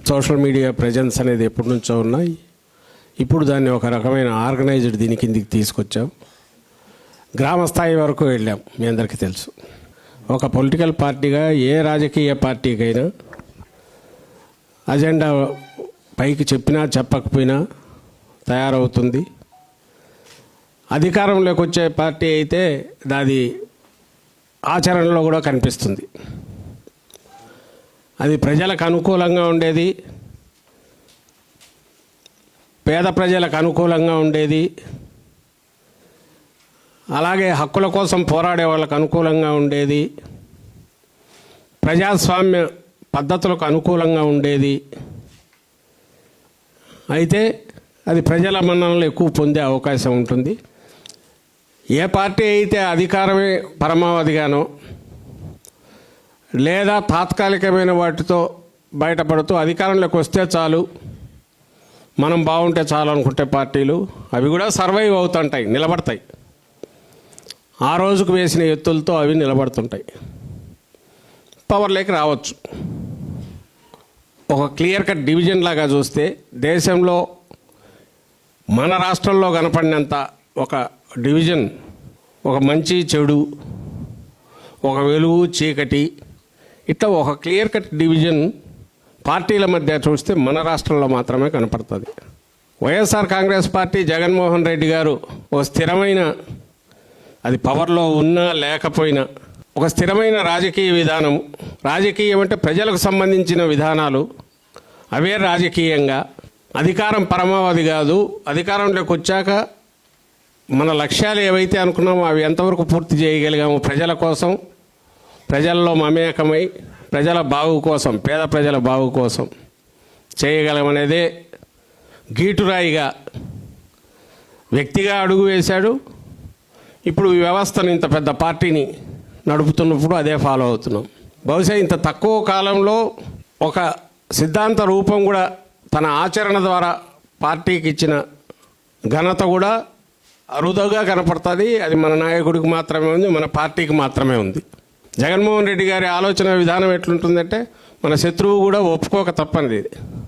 Social media presence అనేది ఎప్పటి నుంచో ఉన్నాయి. ఇప్పుడు దాన్ని ఒక రకమైన ఆర్గనైజ్డ్ దీని కిందికి తీసుకొచ్చాం. గ్రామ స్థాయి వరకు వెళ్ళాం. మీ అందరికీ తెలుసు, ఒక పొలిటికల్ పార్టీగా ఏ రాజకీయ పార్టీకైనా అజెండా పైకి చెప్పినా చెప్పకపోయినా తయారవుతుంది. అధికారంలోకి వచ్చే పార్టీ అయితే దాది ఆచరణలో కూడా కనిపిస్తుంది. అది ప్రజలకు అనుకూలంగా ఉండేది, పేద ప్రజలకు అనుకూలంగా ఉండేది, అలాగే హక్కుల కోసం పోరాడే వాళ్ళకు అనుకూలంగా ఉండేది, ప్రజాస్వామ్య పద్ధతులకు అనుకూలంగా ఉండేది. అయితే అది ప్రజల మన్ననలు ఎక్కువ పొందే అవకాశం ఉంటుంది. ఏ పార్టీ అయితే అధికారమే పరమావధిగానో లేదా తాత్కాలికమైన వాటితో బయటపడుతూ అధికారంలోకి వస్తే చాలు, మనం బాగుంటే చాలు అనుకుంటే పార్టీలు అవి కూడా సర్వైవ్ అవుతుంటాయి, నిలబడతాయి. ఆ రోజుకు వేసిన ఎత్తులతో అవి నిలబడుతుంటాయి, పవర్లోకి రావచ్చు. ఒక క్లియర్ కట్ డివిజన్ లాగా చూస్తే దేశంలో మన రాష్ట్రంలో కనపడినంత ఒక డివిజన్, ఒక మంచి చెడు, ఒక వెలుగు చీకటి, ఇట్లా ఒక క్లియర్ కట్ డివిజన్ పార్టీల మధ్య చూస్తే మన రాష్ట్రంలో మాత్రమే కనపడుతుంది. వైఎస్ఆర్ కాంగ్రెస్ పార్టీ జగన్మోహన్ రెడ్డి గారు ఒక స్థిరమైన, అది పవర్లో ఉన్నా లేకపోయినా ఒక స్థిరమైన రాజకీయ విధానం. రాజకీయం అంటే ప్రజలకు సంబంధించిన విధానాలు, అవే రాజకీయంగా. అధికారం పరమావధి కాదు. అధికారంలోకి వచ్చాక మన లక్ష్యాలు ఏవైతే అనుకున్నామో అవి ఎంతవరకు పూర్తి చేయగలిగాము, ప్రజల కోసం, ప్రజల్లో మమేకమై ప్రజల బాగు కోసం, పేద ప్రజల బాగు కోసం చేయగలమనేదే గీటురాయిగా వ్యక్తిగా అడుగు వేశాడు. ఇప్పుడు ఈ వ్యవస్థను, ఇంత పెద్ద పార్టీని నడుపుతున్నప్పుడు అదే ఫాలో అవుతున్నాం. బహుశా ఇంత తక్కువ కాలంలో ఒక సిద్ధాంత రూపం కూడా తన ఆచరణ ద్వారా పార్టీకి ఇచ్చిన ఘనత కూడా అరుదుగా కనపడుతుంది. అది మన నాయకుడికి మాత్రమే ఉంది, మన పార్టీకి మాత్రమే ఉంది. జగన్మోహన్ రెడ్డి గారి ఆలోచన విధానం ఎట్లుంటుందంటే మన శత్రువు కూడా ఒప్పుకోక తప్పనిది,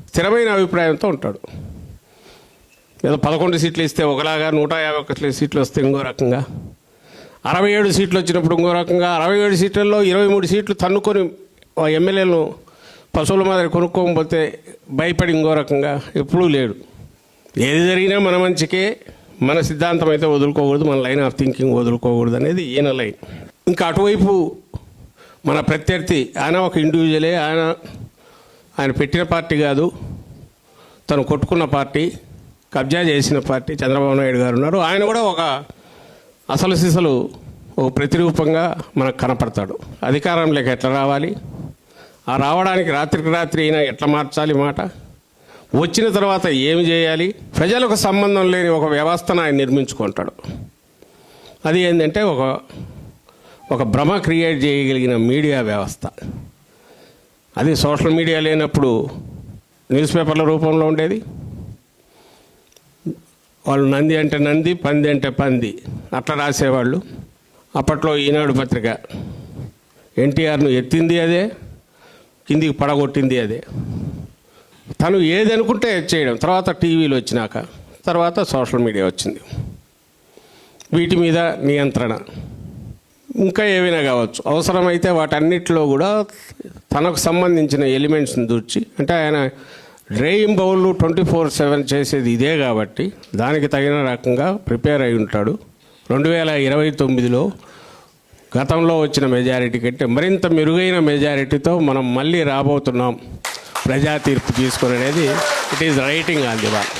స్థిరమైన అభిప్రాయంతో ఉంటాడు. ఏదో 11 సీట్లు ఇస్తే ఒకలాగా, 151 సీట్లు వస్తే ఇంకో రకంగా, 67 సీట్లు వచ్చినప్పుడు ఇంకో రకంగా, 67 సీట్లలో 23 సీట్లు తన్నుకొని ఎమ్మెల్యేలను పశువుల మాదిరి కొనుక్కోకపోతే భయపడి ఇంకో రకంగా ఎప్పుడూ లేడు. ఏది జరిగినా మన మంచికే, మన సిద్ధాంతం అయితే వదులుకోకూడదు, మన లైన్ ఆఫ్ థింకింగ్ వదులుకోకూడదు అనేది ఈయన లైన్. ఇంకా అటువైపు మన ప్రత్యర్థి, ఆయన ఒక ఇండివిజువలే, ఆయన పెట్టిన పార్టీ కాదు, తను కొట్టుకున్న పార్టీ, కబ్జా చేసిన పార్టీ చంద్రబాబు నాయుడు గారు ఉన్నారు. ఆయన కూడా ఒక అసలు సిసలు ఒక ప్రతిరూపంగా మనకు కనపడతాడు. అధికారంలోకి ఎట్లా రావాలి, ఆ రావడానికి రాత్రికి రాత్రి అయినా ఎట్లా మార్చాలి మాట, వచ్చిన తర్వాత ఏమి చేయాలి, ప్రజలకు సంబంధం లేని ఒక వ్యవస్థను ఆయన నిర్మించుకుంటాడు. అది ఏంటంటే ఒక భ్రమ క్రియేట్ చేయగలిగిన మీడియా వ్యవస్థ. అది సోషల్ మీడియా లేనప్పుడు న్యూస్ పేపర్ల రూపంలో ఉండేది. వాళ్ళు నంది అంటే నంది, పంది అంటే పంది అట్లా రాసేవాళ్ళు. అప్పట్లో ఈనాడు పత్రిక ఎన్టీఆర్ను ఎత్తింది అదే, కిందికి పడగొట్టింది అదే. తను ఏది అనుకుంటే చేయడం. తర్వాత టీవీలు వచ్చినాక, తర్వాత సోషల్ మీడియా వచ్చింది. వీటి మీద నియంత్రణ ఇంకా ఏవైనా కావచ్చు. అవసరమైతే వాటన్నిటిలో కూడా తనకు సంబంధించిన ఎలిమెంట్స్ని దూర్చి, అంటే ఆయన డ్రైవింగ్ బౌళ్ళు 24/7 చేసేది ఇదే కాబట్టి దానికి తగిన రకంగా ప్రిపేర్ అయి ఉంటాడు. 2029లో గతంలో వచ్చిన మెజారిటీ కంటే మరింత మెరుగైన మెజారిటీతో మనం మళ్ళీ రాబోతున్నాం ప్రజా తీర్పు తీసుకుని అనేది it is writing on the wall.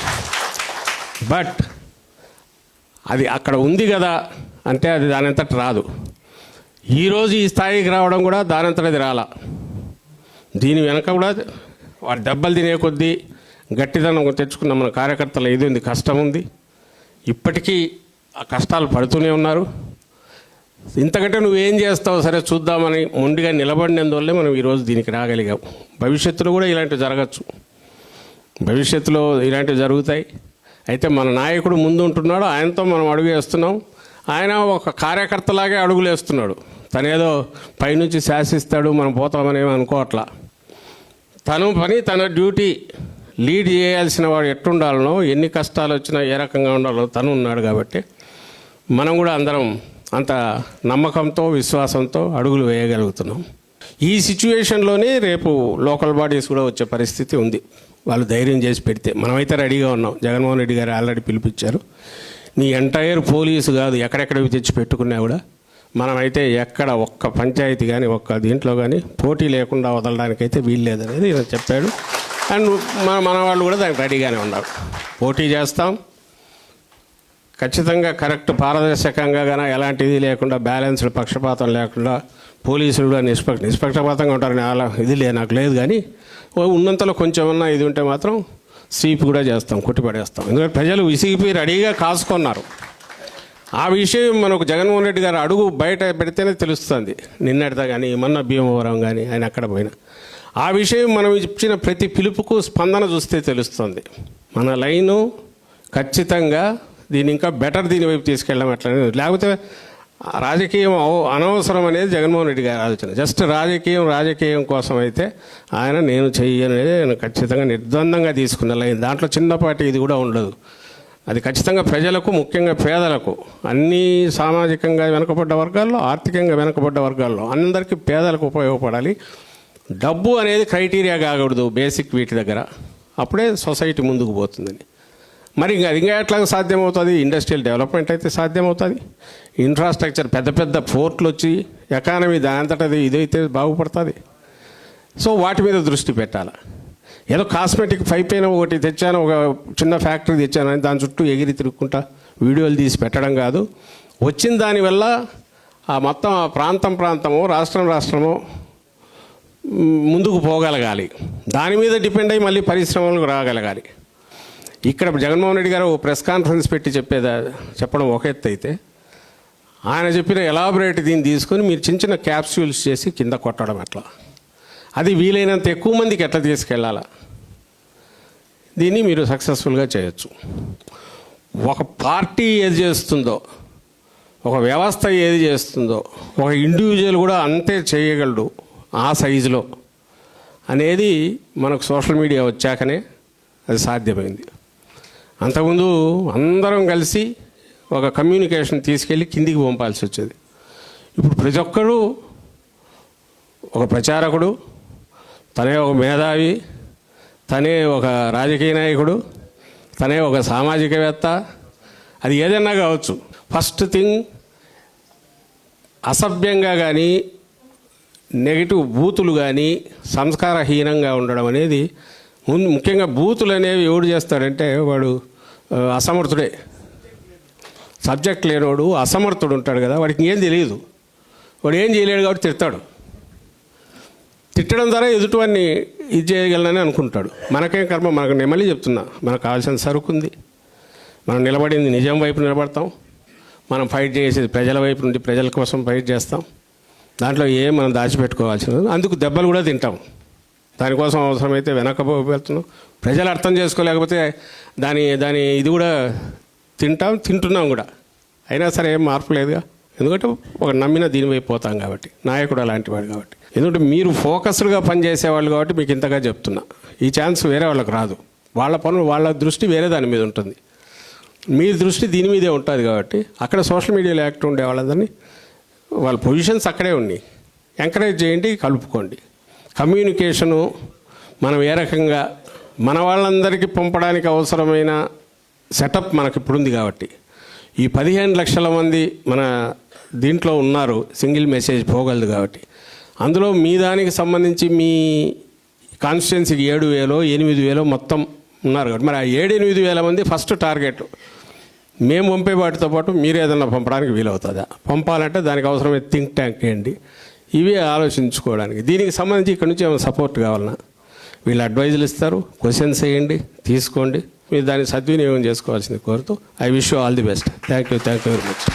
But అది అక్కడ ఉంది కదా అంటే అది దానంతట రాదు. ఈరోజు ఈ స్థాయికి రావడం కూడా దానంతటది రాలా. దీని వెనక కూడా వారి దెబ్బలు తినే కొద్దీ గట్టిదనం తెచ్చుకున్న మన కార్యకర్తలు ఏది కష్టం ఉంది. ఇప్పటికీ ఆ కష్టాలు పడుతూనే ఉన్నారు. ఇంతకంటే నువ్వేం చేస్తావు సరే చూద్దామని మొండిగా నిలబడినందువల్లే మనం ఈరోజు దీనికి రాగలిగాం. భవిష్యత్తులో కూడా ఇలాంటివి జరగచ్చు, భవిష్యత్తులో ఇలాంటివి జరుగుతాయి. అయితే మన నాయకుడు ముందు ఉంటున్నాడు, ఆయనతో మనం అడుగు వేస్తున్నాం. ఆయన ఒక కార్యకర్తలాగే అడుగులు వేస్తున్నాడు. తనేదో పైనుంచి శాసిస్తాడు, మనం పోతామనేమో అనుకోవట్లా. తన డ్యూటీ లీడ్ చేయాల్సిన వాడు ఎట్టుండాలనో, ఎన్ని కష్టాలు వచ్చినా ఏ రకంగా ఉండాలో తను ఉన్నాడు. కాబట్టి మనం కూడా అందరం అంత నమ్మకంతో విశ్వాసంతో అడుగులు వేయగలుగుతున్నాం. ఈ సిచ్యువేషన్లోనే రేపు లోకల్ బాడీస్ కూడా వచ్చే పరిస్థితి ఉంది. వాళ్ళు ధైర్యం చేసి పెడితే మనమైతే రెడీగా ఉన్నాం. జగన్మోహన్ రెడ్డి గారు ఆల్రెడీ పిలిపించారు. నీ ఎంటైర్ పోలీసు కాదు, ఎక్కడెక్కడివి తెచ్చి పెట్టుకున్నా కూడా మనమైతే ఎక్కడ ఒక్క పంచాయతీ కానీ ఒక్క దీంట్లో కానీ పోటీ లేకుండా వదలడానికైతే వీలు లేదనేది ఈయన చెప్పాడు. అండ్ మన వాళ్ళు కూడా దానికి రెడీగానే ఉన్నారు. పోటీ చేస్తాం ఖచ్చితంగా, కరెక్ట్ పారదర్శకంగా కానీ ఎలాంటిది లేకుండా, బ్యాలెన్స్డ్ పక్షపాతం లేకుండా, పోలీసులు కూడా నిష్పక్షపాతంగా ఉంటారని అలా ఇది నాకు లేదు. కానీ ఉన్నంతలో కొంచెం ఉన్న ఇది ఉంటే మాత్రం స్వీప్ కూడా చేస్తాం, కొట్టిపడేస్తాం. ఎందుకంటే ప్రజలు విసిగిపోయి రెడీగా కాసుకున్నారు. ఆ విషయం మనకు జగన్మోహన్ రెడ్డి గారు అడుగు బయట పెడితేనే తెలుస్తుంది. నిన్నటిదా కానీ మొన్న భీమవరం కానీ ఆయన అక్కడ పోయినా ఆ విషయం మనం ఇచ్చిన ప్రతి పిలుపుకు స్పందన చూస్తే తెలుస్తుంది. మన లైను ఖచ్చితంగా దీన్ని ఇంకా బెటర్ దీని వైపు తీసుకెళ్ళడం అట్లనే, లేకపోతే రాజకీయం అనవసరం అనేది జగన్మోహన్ రెడ్డి గారి ఆలోచన. జస్ట్ రాజకీయం కోసం అయితే నేను చెయ్యనేది నేను ఖచ్చితంగా నిర్ద్వందంగా తీసుకున్న లైన్. దాంట్లో చిన్నపాటి ఇది కూడా ఉండదు. అది ఖచ్చితంగా ప్రజలకు, ముఖ్యంగా పేదలకు, అన్ని సామాజికంగా వెనుకబడ్డ వర్గాల్లో, ఆర్థికంగా వెనుకబడ్డ వర్గాల్లో అందరికీ పేదలకు ఉపయోగపడాలి. డబ్బు అనేది క్రైటీరియా కాకూడదు బేసిక్ వీటి దగ్గర. అప్పుడే సొసైటీ ముందుకు పోతుందని. మరి ఇంకా ఎట్లా సాధ్యమవుతుంది? ఇండస్ట్రియల్ డెవలప్మెంట్ అయితే సాధ్యమవుతుంది. ఇన్ఫ్రాస్ట్రక్చర్, పెద్ద పెద్ద పోర్ట్లు వచ్చి ఎకానమీ దాని అంతటది ఇదైతే బాగుపడుతుంది. సో వాటి మీద దృష్టి పెట్టాలి. ఏదో కాస్మెటిక్ పైపైన ఒకటి తెచ్చాను, ఒక చిన్న ఫ్యాక్టరీ తెచ్చాను అని దాని చుట్టూ ఎగిరి తిరుగుకుంటా వీడియోలు తీసి పెట్టడం కాదు. వచ్చిన దానివల్ల ఆ మొత్తం ప్రాంతము, రాష్ట్రము ముందుకు పోగలగాలి. దాని మీద డిపెండ్ అయ్యి మళ్ళీ పరిశ్రమలకు రాగలగాలి. ఇక్కడ జగన్మోహన్ రెడ్డి గారు ప్రెస్ కాన్ఫరెన్స్ పెట్టి చెప్పడం ఒక ఎత్తు అయితే, ఆయన చెప్పిన ఎలాబొరేట్ దీన్ని తీసుకొని మీరు చిన్న క్యాప్సూల్స్ చేసి కింద కొట్టడం ఎట్లా, అది వీలైనంత ఎక్కువ మందికి ఎట్లా తీసుకెళ్ళాలా, దీన్ని మీరు సక్సెస్ఫుల్గా చేయొచ్చు. ఒక పార్టీ ఏది చేస్తుందో, ఒక వ్యవస్థ ఏది చేస్తుందో, ఒక ఇండివిజువల్ కూడా అంతే చేయగలడు ఆ సైజులో అనేది మనకు సోషల్ మీడియా వచ్చాకనే అది సాధ్యమైంది. అంతకుముందు అందరం కలిసి ఒక కమ్యూనికేషన్ తీసుకెళ్ళి కిందికి పంపాల్సి వచ్చేది. ఇప్పుడు ప్రతి ఒక్కరూ ఒక ప్రచారకుడు, తనే ఒక మేధావి, తనే ఒక రాజకీయ నాయకుడు, తనే ఒక సామాజికవేత్త, అది ఏదైనా కావచ్చు. ఫస్ట్ థింగ్, అసభ్యంగా కానీ నెగిటివ్ బూతులు కానీ సంస్కారహీనంగా ఉండడం అనేది ముఖ్యంగా బూతులు అనేవి ఎవడు చేస్తాడంటే వాడు అసమర్థుడే. సబ్జెక్ట్ లేనివాడు అసమర్థుడు ఉంటాడు కదా, వాడికి ఇంకేం తెలియదు. వాడు ఏం చేయలేడు కాబట్టి తిడతాడు. తిట్టడం ద్వారా ఎదుటివాడిని ఇది చేయగలనని అనుకుంటాడు. మనకేం కర్మ, నేను మళ్ళీ చెప్తున్నా, మనకు కావాల్సిన సరుకు ఉంది. మనం నిలబడింది నిజం వైపు నిలబడతాం. మనం ఫైట్ చేసేది ప్రజల వైపు నుండి, ప్రజల కోసం ఫైట్ చేస్తాం. దాంట్లో ఏం మనం దాచిపెట్టుకోవాల్సినది. అందుకు దెబ్బలు కూడా తింటాం. దానికోసం అవసరమైతే వెళ్తున్నాం. ప్రజలు అర్థం చేసుకోలేకపోతే దాని ఇది కూడా తింటున్నాం కూడా. అయినా సరే ఏం మార్పు లేదుగా. ఎందుకంటే ఒక నమ్మిన దీని వైపు పోతాం కాబట్టి, నాయకుడు అలాంటి వాడు కాబట్టి. ఎందుకంటే మీరు ఫోకస్డ్గా పనిచేసేవాళ్ళు కాబట్టి మీకు ఇంతగా చెప్తున్నా. ఈ ఛాన్స్ వేరే వాళ్ళకి రాదు. వాళ్ళ పనులు, వాళ్ళ దృష్టి వేరే దాని మీద ఉంటుంది. మీ దృష్టి దీని మీదే ఉంటుంది కాబట్టి అక్కడ సోషల్ మీడియాలో యాక్టివ్ ఉండే వాళ్ళందరినీ, వాళ్ళ పొజిషన్స్ అక్కడే ఉన్నాయి, ఎంకరేజ్ చేయండి, కలుపుకోండి. కమ్యూనికేషను మనం ఏ రకంగా మన వాళ్ళందరికీ పంపడానికి అవసరమైన సెటప్ మనకి ఇప్పుడుంది కాబట్టి, ఈ 15 లక్షల మంది మన దీంట్లో ఉన్నారు, సింగిల్ మెసేజ్ పోగలదు కాబట్టి, అందులో మీ దానికి సంబంధించి మీ కాన్స్టిట్యున్సీకి 7,000 8,000 మొత్తం ఉన్నారు కాబట్టి, మరి ఆ 7-8 మంది ఫస్ట్ టార్గెట్. మేము పంపే వాటితో పాటు మీరు ఏదన్నా పంపడానికి వీలవుతుందా, పంపాలంటే దానికి అవసరమైన థింక్ ట్యాంక్ ఏంటి, ఇవి ఆలోచించుకోవడానికి. దీనికి సంబంధించి ఇక్కడ నుంచి ఏమైనా సపోర్ట్ కావాలన్నా వీళ్ళు అడ్వైజులు ఇస్తారు, క్వశ్చన్స్ వేయండి, తీసుకోండి. మీరు దాన్ని సద్వినియోగం చేసుకోవాల్సింది కోరుతూ I wish you all the best. Thank you very much.